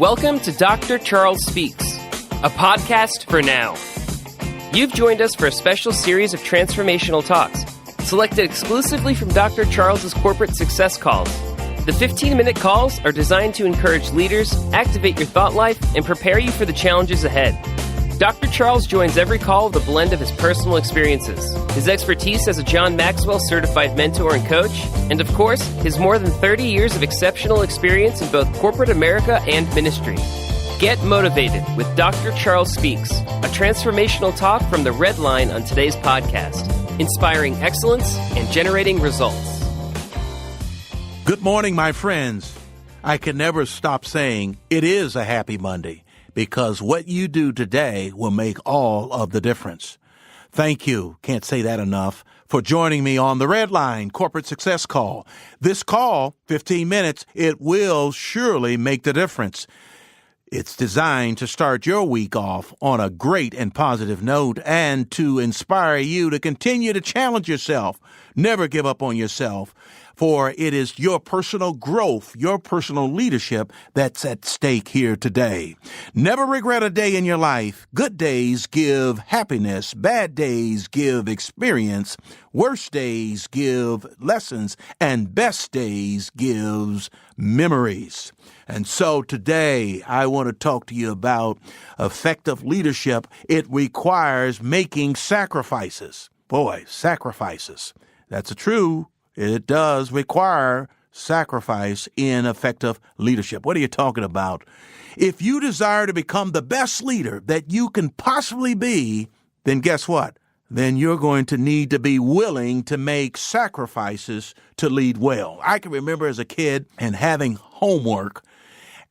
Welcome to Dr. Charles Speaks, a podcast for now. You've joined us for a special series of transformational talks, selected exclusively from Dr. Charles's corporate success calls. The 15-minute calls are designed to encourage leaders, activate your thought life, and prepare you for the challenges ahead. Dr. Charles joins every call with a blend of his personal experiences, his expertise as a John Maxwell certified mentor and coach, and of course, his more than 30 years of exceptional experience in both corporate America and ministry. Get motivated with Dr. Charles Speaks, a transformational talk from the red line on today's podcast, inspiring excellence and generating results. Good morning, my friends. I can never stop saying it is a happy Monday, because what you do today will make all of the difference. Thank you, can't say that enough, for joining me on the Red Line Corporate Success Call. This call, 15 minutes, it will surely make the difference. It's designed to start your week off on a great and positive note and to inspire you to continue to challenge yourself. Never give up on yourself, for it is your personal growth, your personal leadership that's at stake here today. Never regret a day in your life. Good days give happiness. Bad days give experience. Worst days give lessons. And best days gives memories. And so today, I want to talk to you about effective leadership. It requires making sacrifices. Boy, sacrifices. That's true. It does require sacrifice in effective leadership. What are you talking about? If you desire to become the best leader that you can possibly be, then guess what? Then you're going to need to be willing to make sacrifices to lead well. I can remember as a kid and having homework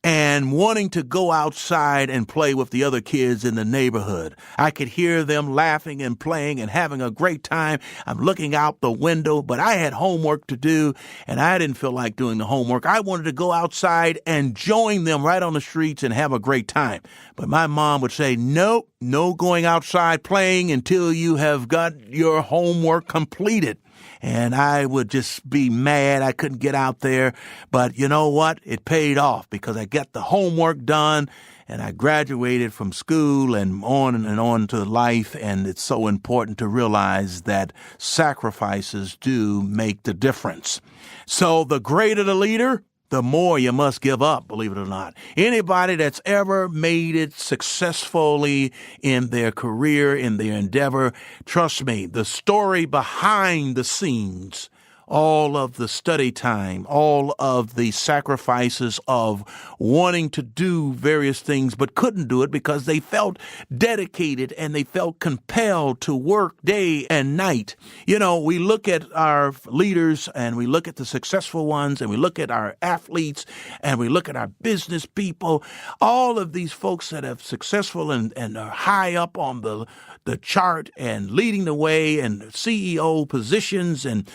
and wanting to go outside and play with the other kids in the neighborhood. I could hear them laughing and playing and having a great time. I'm looking out the window, but I had homework to do, and I didn't feel like doing the homework. I wanted to go outside and join them right on the streets and have a great time. But my mom would say, nope, no going outside playing until you have got your homework completed. And I would just be mad I couldn't get out there. But you know what? It paid off because I got the homework done and I graduated from school and on to life. And it's so important to realize that sacrifices do make the difference. So the greater the leader, the more you must give up, believe it or not. Anybody that's ever made it successfully in their career, in their endeavor, trust me, the story behind the scenes, all of the study time, all of the sacrifices of wanting to do various things but couldn't do it because they felt dedicated and they felt compelled to work day and night. You know, we look at our leaders and we look at the successful ones and we look at our athletes and we look at our business people, all of these folks that have successful and are high up on the chart and leading the way and CEO positions and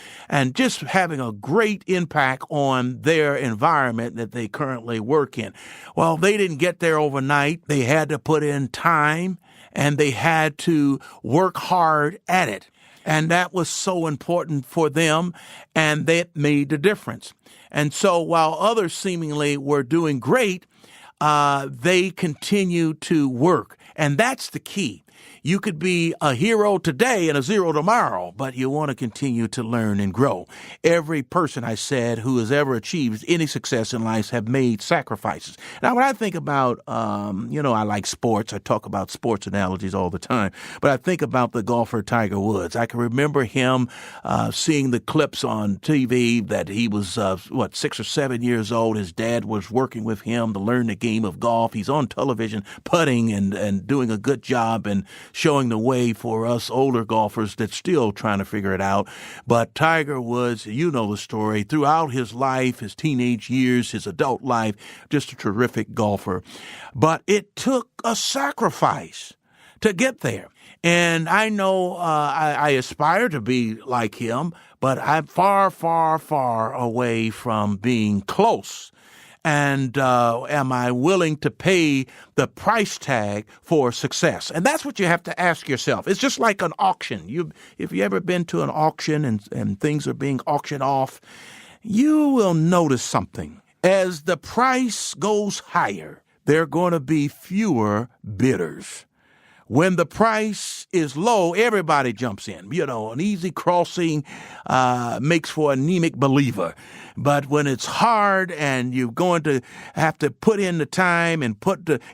just having a great impact on their environment that they currently work in. Well, they didn't get there overnight. They had to put in time and they had to work hard at it. And that was so important for them, and that made the difference. And so while others seemingly were doing great, they continue to work. And that's the key. You could be a hero today and a zero tomorrow, but you want to continue to learn and grow. Every person, I said, who has ever achieved any success in life have made sacrifices. Now, when I think about, I like sports. I talk about sports analogies all the time. But I think about the golfer Tiger Woods. I can remember him seeing the clips on TV that he was, 6 or 7 years old. His dad was working with him to learn the game of golf. He's on television putting and doing a good job and showing the way for us older golfers that's still trying to figure it out. But Tiger Woods, you know the story, throughout his life, his teenage years, his adult life, just a terrific golfer. But it took a sacrifice to get there. And I know I aspire to be like him, but I'm far, far, far away from being close. And am I willing to pay the price tag for success? And that's what you have to ask yourself. It's just like an auction. If you ever been to an auction and things are being auctioned off, you will notice something. As the price goes higher, there are going to be fewer bidders. When the price is low, everybody jumps in. An easy crossing makes for an anemic believer. But when it's hard and you're going to have to put in the time and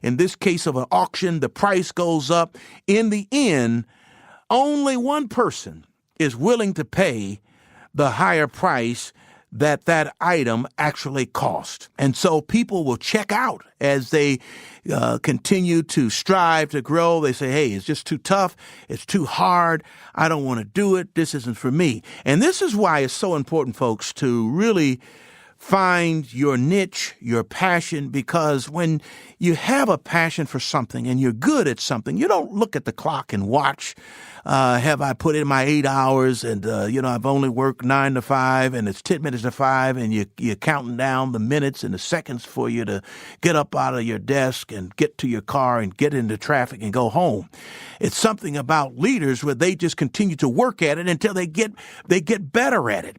in this case of an auction, the price goes up. In the end, only one person is willing to pay the higher price that item actually cost. And so people will check out as they continue to strive to grow. They say, hey, it's just too tough. It's too hard. I don't want to do it. This isn't for me. And this is why it's so important, folks, to really find your niche, your passion, because when you have a passion for something and you're good at something, you don't look at the clock and watch, have I put in my 8 hours and, I've only worked 9 to 5 and it's 10 minutes to 5 and you're counting down the minutes and the seconds for you to get up out of your desk and get to your car and get into traffic and go home. It's something about leaders where they just continue to work at it until they get better at it.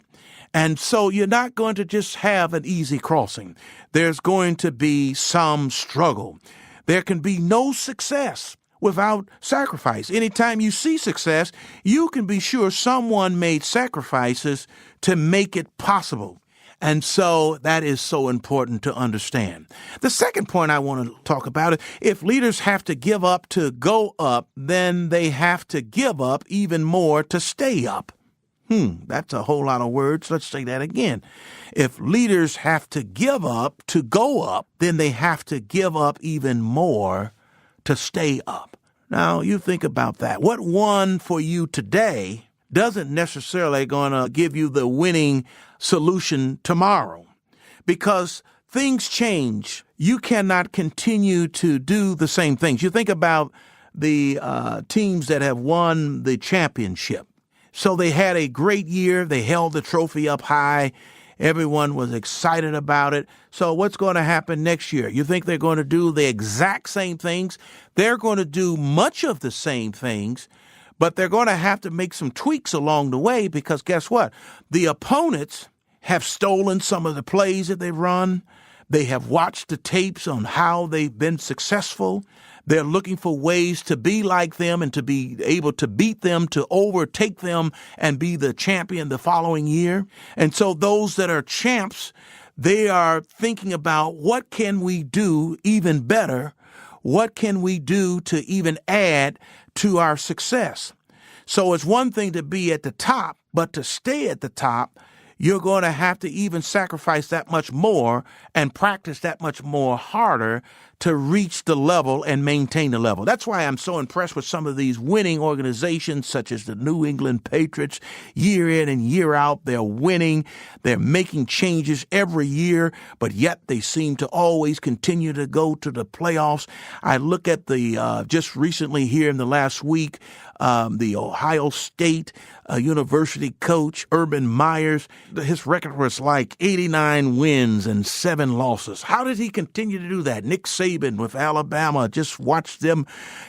And so you're not going to just have an easy crossing. There's going to be some struggle. There can be no success without sacrifice. Anytime you see success, you can be sure someone made sacrifices to make it possible. And so that is so important to understand. The second point I want to talk about is if leaders have to give up to go up, then they have to give up even more to stay up. That's a whole lot of words. Let's say that again. If leaders have to give up to go up, then they have to give up even more to stay up. Now, you think about that. What won for you today doesn't necessarily going to give you the winning solution tomorrow, because things change. You cannot continue to do the same things. You think about the teams that have won the championship. So they had a great year. They held the trophy up high. Everyone was excited about it. So what's going to happen next year? You think they're going to do the exact same things? They're going to do much of the same things, but they're going to have to make some tweaks along the way, because guess what? The opponents have stolen some of the plays that they've run. They have watched the tapes on how they've been successful. They're looking for ways to be like them and to be able to beat them, to overtake them and be the champion the following year. And so those that are champs, they are thinking about what can we do even better? What can we do to even add to our success? So it's one thing to be at the top, but to stay at the top, you're going to have to even sacrifice that much more and practice that much more harder to reach the level and maintain the level. That's why I'm so impressed with some of these winning organizations, such as the New England Patriots. Year in and year out, they're winning. They're making changes every year, but yet they seem to always continue to go to the playoffs. I look at the just recently here in the last week, the Ohio State University coach, Urban Myers. His record was like 89 wins and 7 losses. How did he continue to do that? Nick Saban with Alabama, just watched them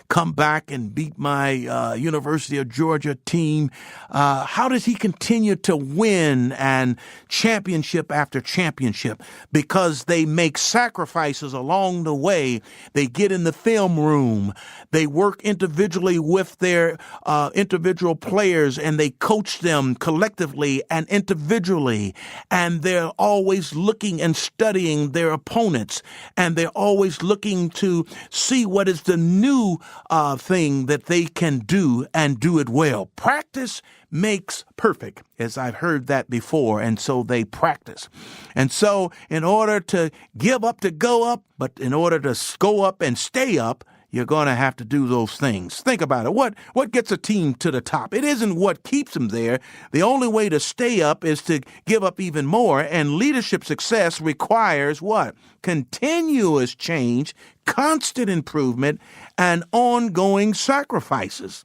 come back and beat my University of Georgia team. How does he continue to win and championship after championship? Because they make sacrifices along the way. They get in the film room. They work individually with their individual players, and they coach them collectively and individually. And they're always looking and studying their opponents, and they're always looking to see what is the new thing that they can do and do it well. Practice makes perfect, as I've heard that before, and so they practice. And so in order to give up to go up, but in order to go up and stay up, you're going to have to do those things. Think about it. What gets a team to the top? It isn't what keeps them there. The only way to stay up is to give up even more. And leadership success requires what? Continuous change, constant improvement, and ongoing sacrifices.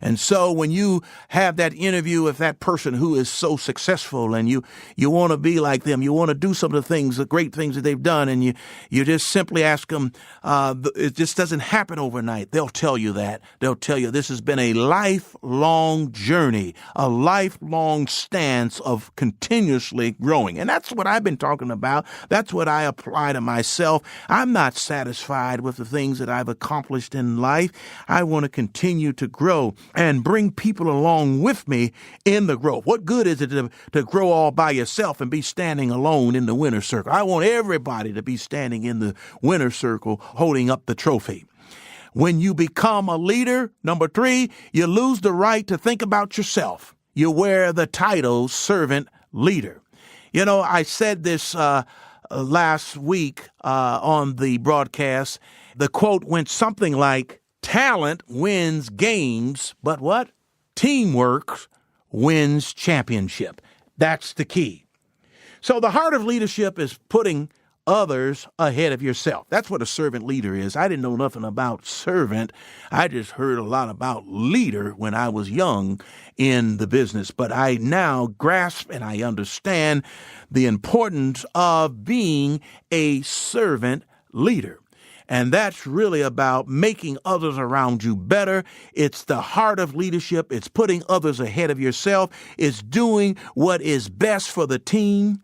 And so when you have that interview with that person who is so successful and you want to be like them, you want to do some of the things, the great things that they've done, and you just simply ask them, it just doesn't happen overnight. They'll tell you that. They'll tell you this has been a lifelong journey, a lifelong stance of continuously growing. And that's what I've been talking about. That's what I apply to myself. I'm not satisfied with the things that I've accomplished in life. I want to continue to grow and bring people along with me in the growth. What good is it to grow all by yourself and be standing alone in the winner's circle? I want everybody to be standing in the winner's circle holding up the trophy. When you become a leader, number 3, you lose the right to think about yourself. You wear the title servant leader. You know, I said this last week on the broadcast. The quote went something like, talent wins games, but what? Teamwork wins championship. That's the key. So the heart of leadership is putting others ahead of yourself. That's what a servant leader is. I didn't know nothing about servant. I just heard a lot about leader when I was young in the business. But I now grasp and I understand the importance of being a servant leader. And that's really about making others around you better. It's the heart of leadership. It's putting others ahead of yourself. It's doing what is best for the team.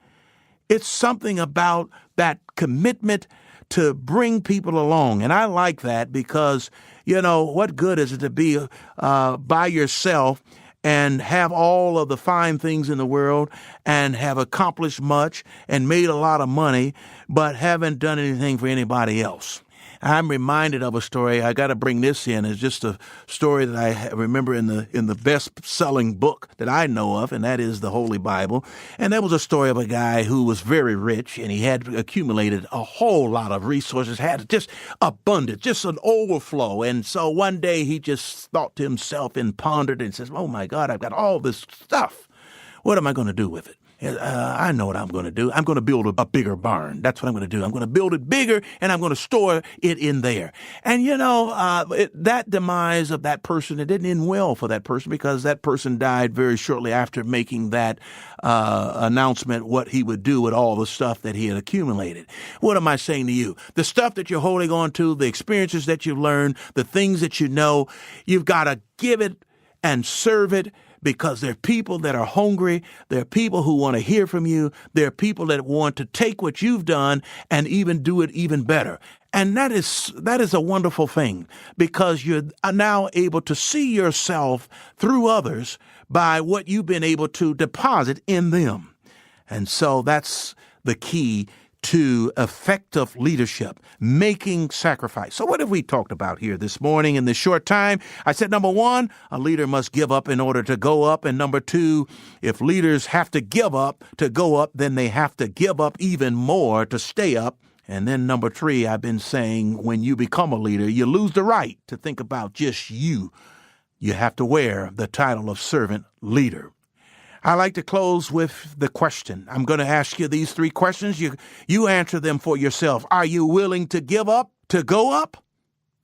It's something about that commitment to bring people along. And I like that because, you know, what good is it to be by yourself and have all of the fine things in the world and have accomplished much and made a lot of money, but haven't done anything for anybody else? I'm reminded of a story. I got to bring this in. It's just a story that I remember in the best-selling book that I know of, and that is the Holy Bible. And that was a story of a guy who was very rich, and he had accumulated a whole lot of resources, had just abundance, just an overflow. And so one day he just thought to himself and pondered and says, "Oh my God, I've got all this stuff. What am I going to do with it? I know what I'm going to do. I'm going to build a bigger barn. That's what I'm going to do. I'm going to build it bigger, and I'm going to store it in there." And, you know, that demise of that person, it didn't end well for that person because that person died very shortly after making that announcement what he would do with all the stuff that he had accumulated. What am I saying to you? The stuff that you're holding on to, the experiences that you've learned, the things that you know, you've got to give it and serve it. Because there are people that are hungry. There are people who want to hear from you. There are people that want to take what you've done and even do it even better. And that is a wonderful thing because you're now able to see yourself through others by what you've been able to deposit in them. And so that's the key to effective leadership, making sacrifice. So what have we talked about here this morning in this short time? I said, number 1, a leader must give up in order to go up. And number 2, if leaders have to give up to go up, then they have to give up even more to stay up. And then number 3, I've been saying, when you become a leader, you lose the right to think about just you. You have to wear the title of servant leader. I like to close with the question. I'm going to ask you these 3 questions. You answer them for yourself. Are you willing to give up to go up?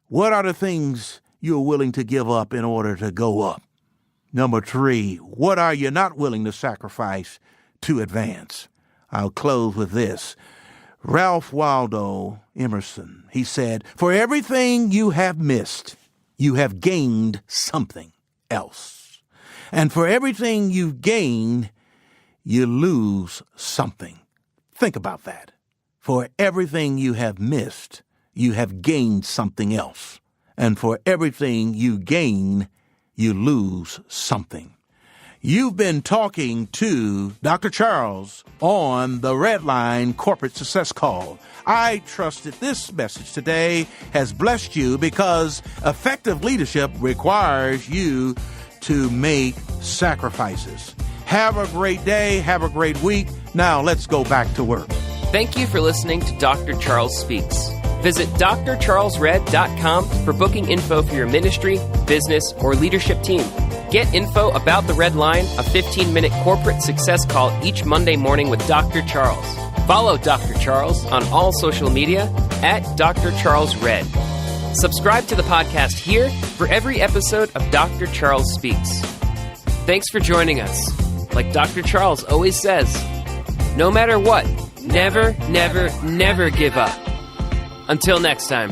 What are the things you're willing to give up in order to go up? Number 3, what are you not willing to sacrifice to advance? I'll close with this. Ralph Waldo Emerson, he said, "For everything you have missed, you have gained something else. And for everything you've gained, you lose something." Think about that. For everything you have missed, you have gained something else. And for everything you gain, you lose something. You've been talking to Dr. Charles on the Red Line Corporate Success Call. I trust that this message today has blessed you because effective leadership requires you to make sacrifices. Have a great day. Have a great week. Now let's go back to work. Thank you for listening to Dr. Charles Speaks. Visit drcharlesred.com for booking info for your ministry, business, or leadership team. Get info about the Red Line, a 15-minute corporate success call each Monday morning with Dr. Charles. Follow Dr. Charles on all social media at Dr. Charles Red. Subscribe to the podcast here for every episode of Dr. Charles Speaks. Thanks for joining us. Like Dr. Charles always says, no matter what, never, never, never give up. Until next time.